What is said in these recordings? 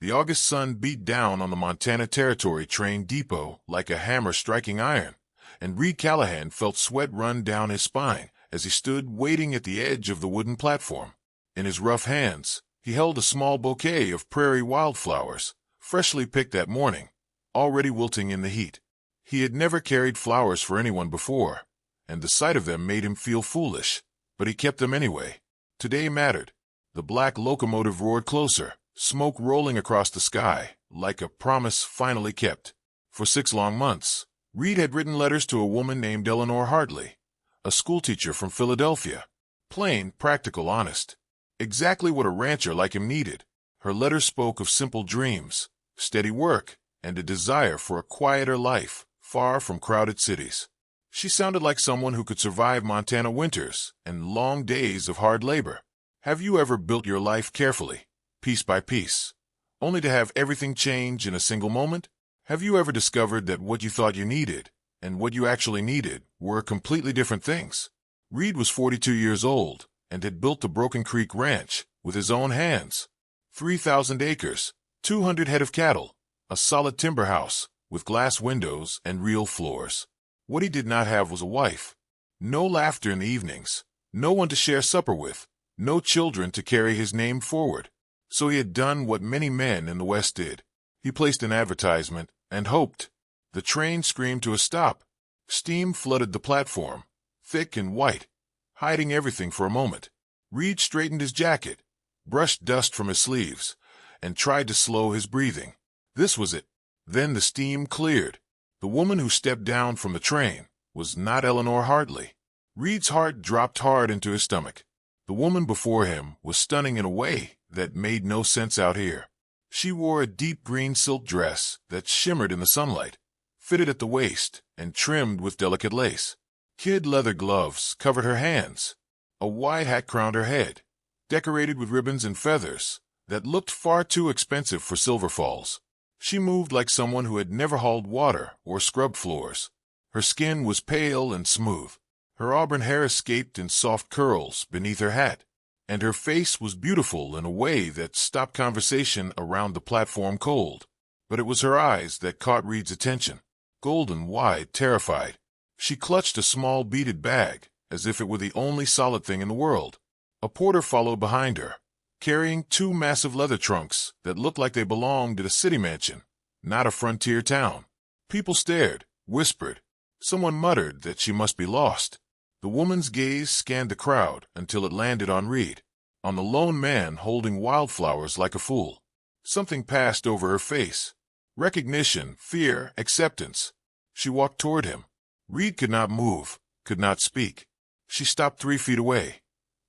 The August sun beat down on the Montana Territory train depot like a hammer striking iron, and Reed Callahan felt sweat run down his spine as he stood waiting at the edge of the wooden platform. In his rough hands, he held a small bouquet of prairie wildflowers, freshly picked that morning, already wilting in the heat. He had never carried flowers for anyone before, and the sight of them made him feel foolish, but he kept them anyway. Today mattered. The black locomotive roared closer, smoke rolling across the sky, like a promise finally kept. For 6 long months, Reed had written letters to a woman named Eleanor Hartley, a schoolteacher from Philadelphia. Plain, practical, honest. Exactly what a rancher like him needed. Her letters spoke of simple dreams, steady work, and a desire for a quieter life, far from crowded cities. She sounded like someone who could survive Montana winters and long days of hard labor. Have you ever built your life carefully, piece by piece, only to have everything change in a single moment? Have you ever discovered that what you thought you needed and what you actually needed were completely different things? Reed was 42 years old and had built the Broken Creek Ranch with his own hands. 3,000 acres, 200 head of cattle, a solid timber house with glass windows and real floors. What he did not have was a wife. No laughter in the evenings, no one to share supper with, no children to carry his name forward. So he had done what many men in the West did. He placed an advertisement and hoped. The train screamed to a stop. Steam flooded the platform, thick and white, hiding everything for a moment. Reed straightened his jacket, brushed dust from his sleeves, and tried to slow his breathing. This was it. Then the steam cleared. The woman who stepped down from the train was not Eleanor Hartley. Reed's heart dropped hard into his stomach. The woman before him was stunning in a way that made no sense out here. She wore a deep green silk dress that shimmered in the sunlight, fitted at the waist and trimmed with delicate lace. Kid leather gloves covered her hands. A wide hat crowned her head, decorated with ribbons and feathers that looked far too expensive for Silver Falls. She moved like someone who had never hauled water or scrubbed floors. Her skin was pale and smooth. Her auburn hair escaped in soft curls beneath her hat, and her face was beautiful in a way that stopped conversation around the platform cold. But it was her eyes that caught Reed's attention, golden, wide, terrified. She clutched a small beaded bag as if it were the only solid thing in the world. A porter followed behind her, carrying 2 massive leather trunks that looked like they belonged at a city mansion, not a frontier town. People stared, whispered. Someone muttered that she must be lost. The woman's gaze scanned the crowd until it landed on Reed, on the lone man holding wildflowers like a fool. Something passed over her face. Recognition, fear, acceptance. She walked toward him. Reed could not move, could not speak. She stopped 3 feet away,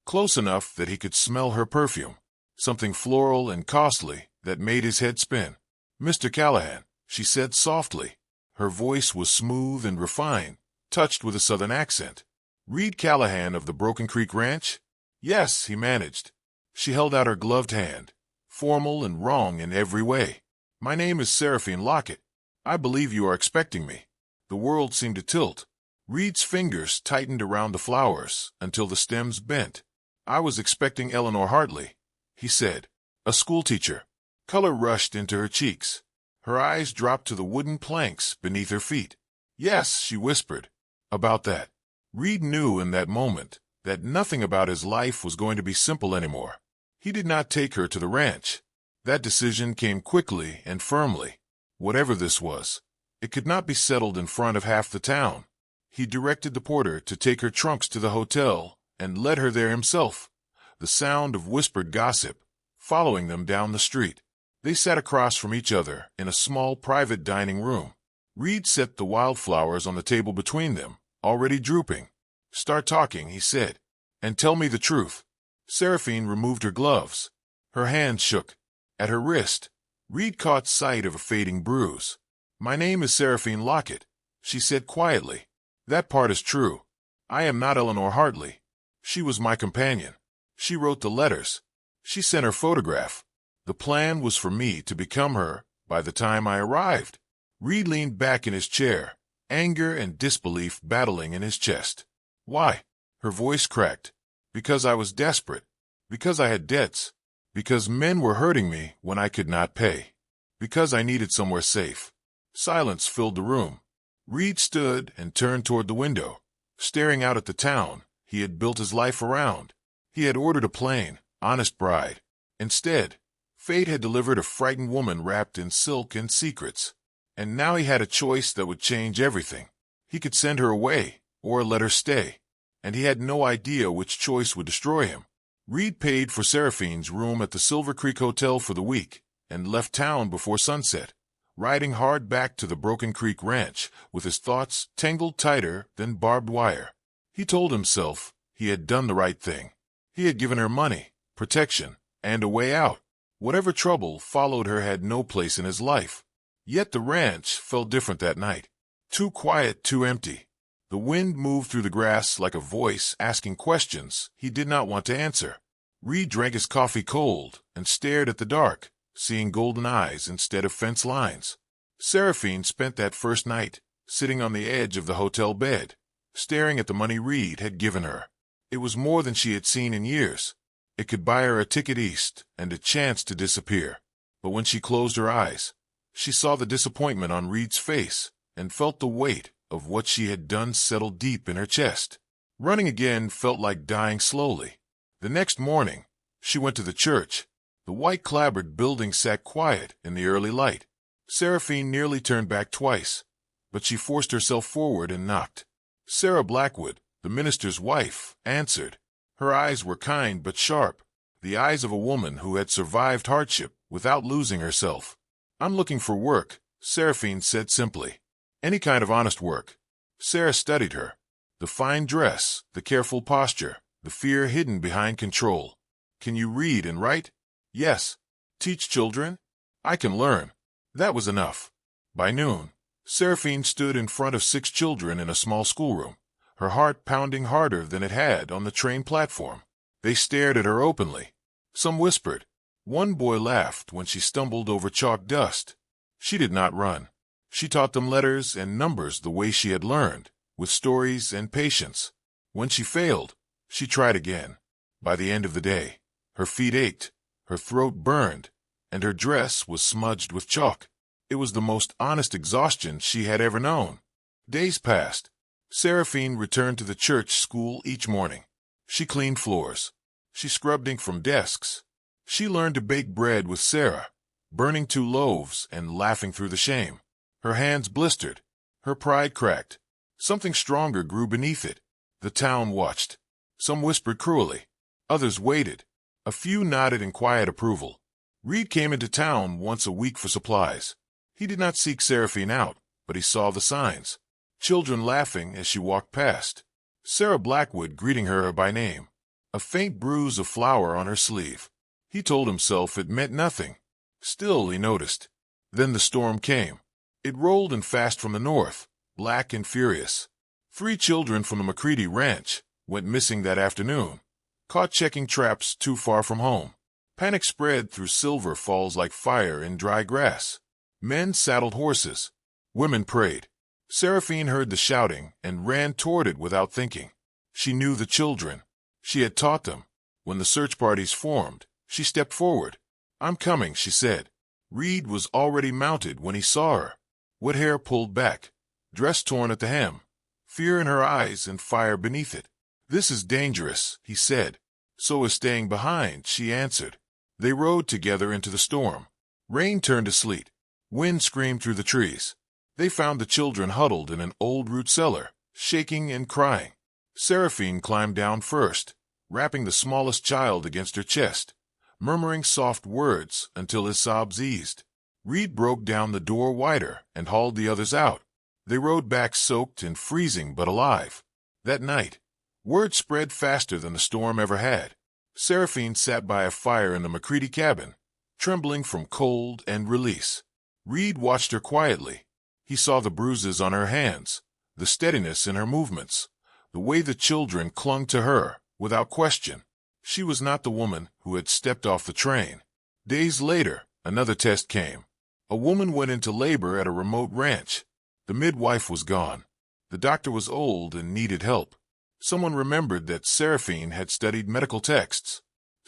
close enough that he could smell her perfume, something floral and costly that made his head spin. "Mr. Callahan," she said softly. Her voice was smooth and refined, touched with a southern accent. "Reed Callahan of the Broken Creek Ranch?" "Yes," he managed. She held out her gloved hand, formal and wrong in every way. "My name is Seraphine Lockett. I believe you are expecting me." The world seemed to tilt. Reed's fingers tightened around the flowers until the stems bent. "I was expecting Eleanor Hartley," he said. "A schoolteacher." Color rushed into her cheeks. Her eyes dropped to the wooden planks beneath her feet. "Yes," she whispered. About that. Reed knew in that moment that nothing about his life was going to be simple anymore. He did not take her to the ranch. That decision came quickly and firmly. Whatever this was, it could not be settled in front of half the town. He directed the porter to take her trunks to the hotel and led her there himself, the sound of whispered gossip following them down the street. They sat across from each other in a small private dining room. Reed set the wildflowers on the table between them, already drooping. "Start talking," he said, "and tell me the truth." Seraphine removed her gloves. Her hand shook. At her wrist, Reed caught sight of a fading bruise. "My name is Seraphine Lockett," she said quietly. "That part is true. I am not Eleanor Hartley. She was my companion. She wrote the letters. She sent her photograph. The plan was for me to become her by the time I arrived." Reed leaned back in his chair, anger and disbelief battling in his chest. "Why?" Her voice cracked. "Because I was desperate. Because I had debts. Because men were hurting me when I could not pay. Because I needed somewhere safe. Silence filled the room. Reed stood and turned toward the window, staring out at the town he had built his life around. He had ordered a plain, honest bride. Instead, fate had delivered a frightened woman wrapped in silk and secrets. And now he had a choice that would change everything. He could send her away, or let her stay. And he had no idea which choice would destroy him. Reed paid for Seraphine's room at the Silver Creek Hotel for the week, and left town before sunset, riding hard back to the Broken Creek Ranch, with his thoughts tangled tighter than barbed wire. He told himself he had done the right thing. He had given her money, protection, and a way out. Whatever trouble followed her had no place in his life. Yet the ranch felt different that night. Too quiet, too empty. The wind moved through the grass like a voice asking questions he did not want to answer. Reed drank his coffee cold and stared at the dark, seeing golden eyes instead of fence lines. Seraphine spent that first night sitting on the edge of the hotel bed, staring at the money Reed had given her. It was more than she had seen in years. It could buy her a ticket east and a chance to disappear. But when she closed her eyes, she saw the disappointment on Reed's face and felt the weight of what she had done settle deep in her chest. Running again felt like dying slowly. The next morning, she went to the church. The white-clapboard building sat quiet in the early light. Seraphine nearly turned back twice, but she forced herself forward and knocked. Sarah Blackwood, the minister's wife, answered. Her eyes were kind but sharp, the eyes of a woman who had survived hardship without losing herself. "I'm looking for work," Seraphine said simply. "Any kind of honest work." Sarah studied her. The fine dress, the careful posture, the fear hidden behind control. "Can you read and write?" "Yes." "Teach children?" "I can learn." That was enough. By noon, Seraphine stood in front of 6 children in a small schoolroom, her heart pounding harder than it had on the train platform. They stared at her openly. Some whispered. One boy laughed when she stumbled over chalk dust. She did not run. She taught them letters and numbers the way she had learned, with stories and patience. When she failed, she tried again. By the end of the day, her feet ached, her throat burned, and her dress was smudged with chalk. It was the most honest exhaustion she had ever known. Days passed. Seraphine returned to the church school each morning. She cleaned floors. She scrubbed ink from desks. She learned to bake bread with Sarah, burning 2 loaves and laughing through the shame. Her hands blistered. Her pride cracked. Something stronger grew beneath it. The town watched. Some whispered cruelly. Others waited. A few nodded in quiet approval. Reed came into town once a week for supplies. He did not seek Seraphine out, but he saw the signs. Children laughing as she walked past. Sarah Blackwood greeting her by name. A faint bruise of flour on her sleeve. He told himself it meant nothing. Still, he noticed. Then the storm came. It rolled in fast from the north, black and furious. 3 children from the McCready Ranch went missing that afternoon, caught checking traps too far from home. Panic spread through Silver Falls like fire in dry grass. Men saddled horses. Women prayed. Seraphine heard the shouting and ran toward it without thinking. She knew the children. She had taught them. When the search parties formed, she stepped forward. "I'm coming," she said. Reed was already mounted when he saw her. Wet hair pulled back, dress torn at the hem, fear in her eyes and fire beneath it. "This is dangerous," he said. "So is staying behind," she answered. They rode together into the storm. Rain turned to sleet. Wind screamed through the trees. They found the children huddled in an old root cellar, shaking and crying. Seraphine climbed down first, wrapping the smallest child against her chest, murmuring soft words until his sobs eased. Reed broke down the door wider and hauled the others out. They rode back soaked and freezing but alive. That night, word spread faster than the storm ever had. Seraphine sat by a fire in the McCready cabin, trembling from cold and release. Reed watched her quietly. He saw the bruises on her hands, the steadiness in her movements, the way the children clung to her without question. She was not the woman who had stepped off the train. Days later, another test came. A woman went into labor at a remote ranch. The midwife was gone. The doctor was old and needed help. Someone remembered that Seraphine had studied medical texts.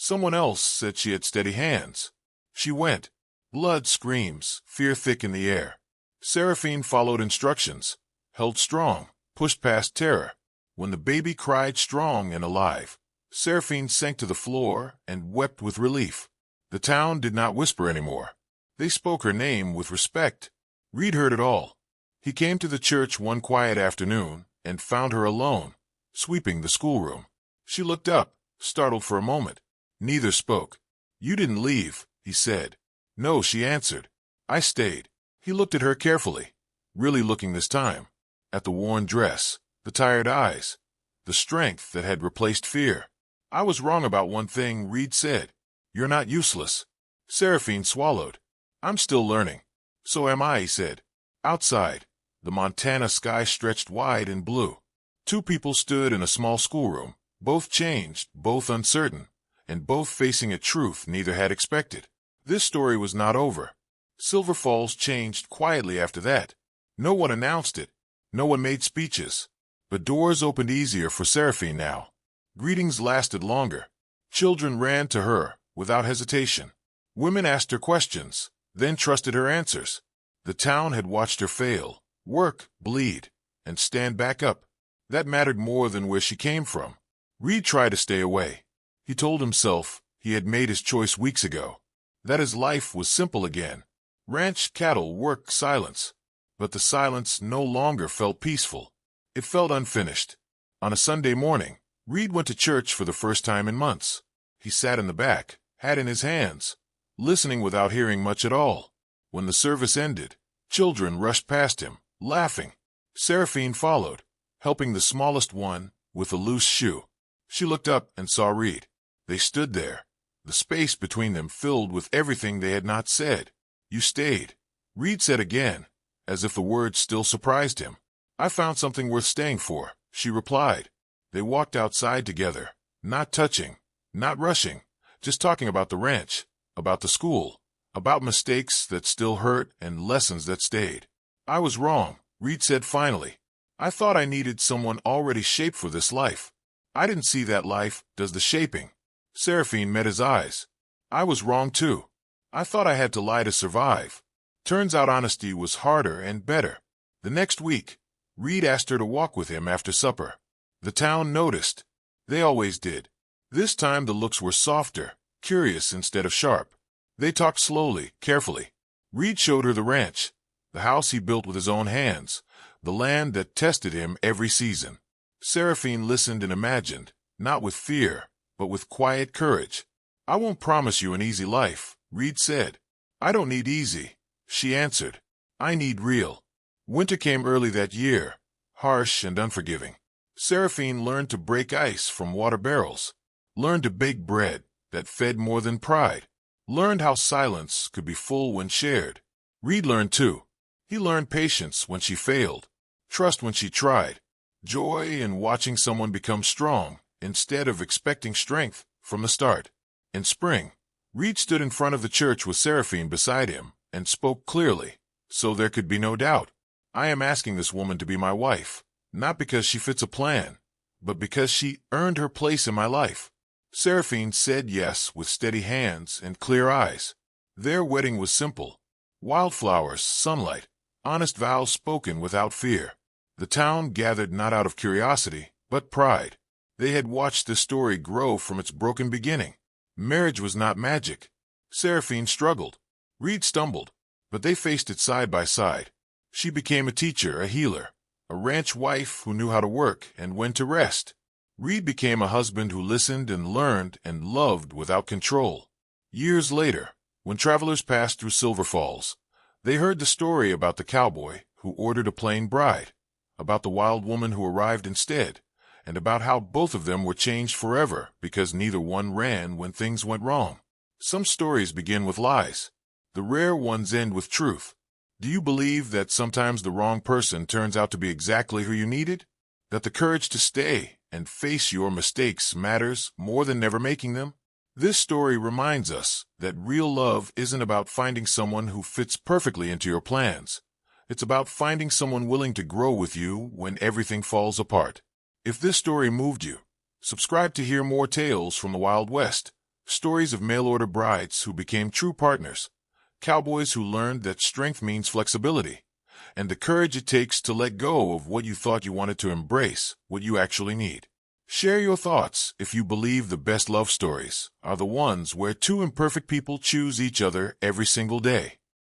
Someone else said she had steady hands. She went. Blood screams, fear thick in the air. Seraphine followed instructions, held strong, pushed past terror. When the baby cried strong and alive, Seraphine sank to the floor and wept with relief. The town did not whisper anymore. They spoke her name with respect. Reed heard it all. He came to the church one quiet afternoon and found her alone, sweeping the schoolroom. She looked up, startled for a moment. Neither spoke. "You didn't leave," he said. "No," she answered. "I stayed." He looked at her carefully, really looking this time, at the worn dress, the tired eyes, the strength that had replaced fear. "I was wrong about one thing," Reed said. "You're not useless." Seraphine swallowed. "I'm still learning." "So am I," he said. Outside, the Montana sky stretched wide and blue. Two people stood in a small schoolroom, both changed, both uncertain, and both facing a truth neither had expected. This story was not over. Silver Falls changed quietly after that. No one announced it. No one made speeches. But doors opened easier for Seraphine now. Greetings lasted longer. Children ran to her without hesitation. Women asked her questions, then trusted her answers. The town had watched her fail, work, bleed, and stand back up. That mattered more than where she came from. Reed tried to stay away. He told himself he had made his choice weeks ago, that his life was simple again. Ranch, cattle, work, silence. But the silence no longer felt peaceful. It felt unfinished. On a Sunday morning, Reed went to church for the first time in months. He sat in the back, hat in his hands, listening without hearing much at all. When the service ended, children rushed past him, laughing. Seraphine followed, helping the smallest one with a loose shoe. She looked up and saw Reed. They stood there, the space between them filled with everything they had not said. "You stayed," Reed said again, as if the words still surprised him. "I found something worth staying for," she replied. They walked outside together, not touching, not rushing, just talking about the ranch, about the school, about mistakes that still hurt and lessons that stayed. "I was wrong," Reed said finally. "I thought I needed someone already shaped for this life. I didn't see that life does the shaping." Seraphine met his eyes. "I was wrong too. I thought I had to lie to survive. Turns out honesty was harder and better." The next week, Reed asked her to walk with him after supper. The town noticed. They always did. This time the looks were softer, curious instead of sharp. They talked slowly, carefully. Reed showed her the ranch, the house he built with his own hands, the land that tested him every season. Seraphine listened and imagined, not with fear, but with quiet courage. "I won't promise you an easy life," Reed said. "I don't need easy," she answered. "I need real." Winter came early that year, harsh and unforgiving. Seraphine learned to break ice from water barrels, learned to bake bread that fed more than pride, learned how silence could be full when shared. Reed learned too. He learned patience when she failed, trust when she tried, joy in watching someone become strong instead of expecting strength from the start. In spring, Reed stood in front of the church with Seraphine beside him and spoke clearly, so there could be no doubt. "I am asking this woman to be my wife, not because she fits a plan, but because she earned her place in my life." Seraphine said yes with steady hands and clear eyes. Their wedding was simple. Wildflowers, sunlight, honest vows spoken without fear. The town gathered not out of curiosity, but pride. They had watched this story grow from its broken beginning. Marriage was not magic. Seraphine struggled. Reed stumbled. But they faced it side by side. She became a teacher, a healer, a ranch wife who knew how to work and when to rest. Reed became a husband who listened and learned and loved without control. Years later, when travelers passed through Silver Falls, they heard the story about the cowboy who ordered a plain bride, about the wild woman who arrived instead, and about how both of them were changed forever because neither one ran when things went wrong. Some stories begin with lies. The rare ones end with truth. Do you believe that sometimes the wrong person turns out to be exactly who you needed? That the courage to stay and face your mistakes matters more than never making them? This story reminds us that real love isn't about finding someone who fits perfectly into your plans. It's about finding someone willing to grow with you when everything falls apart. If this story moved you, subscribe to hear more tales from the Wild West. Stories of mail-order brides who became true partners, cowboys who learned that strength means flexibility, and the courage it takes to let go of what you thought you wanted to embrace what you actually need. Share your thoughts if you believe the best love stories are the ones where two imperfect people choose each other every single day.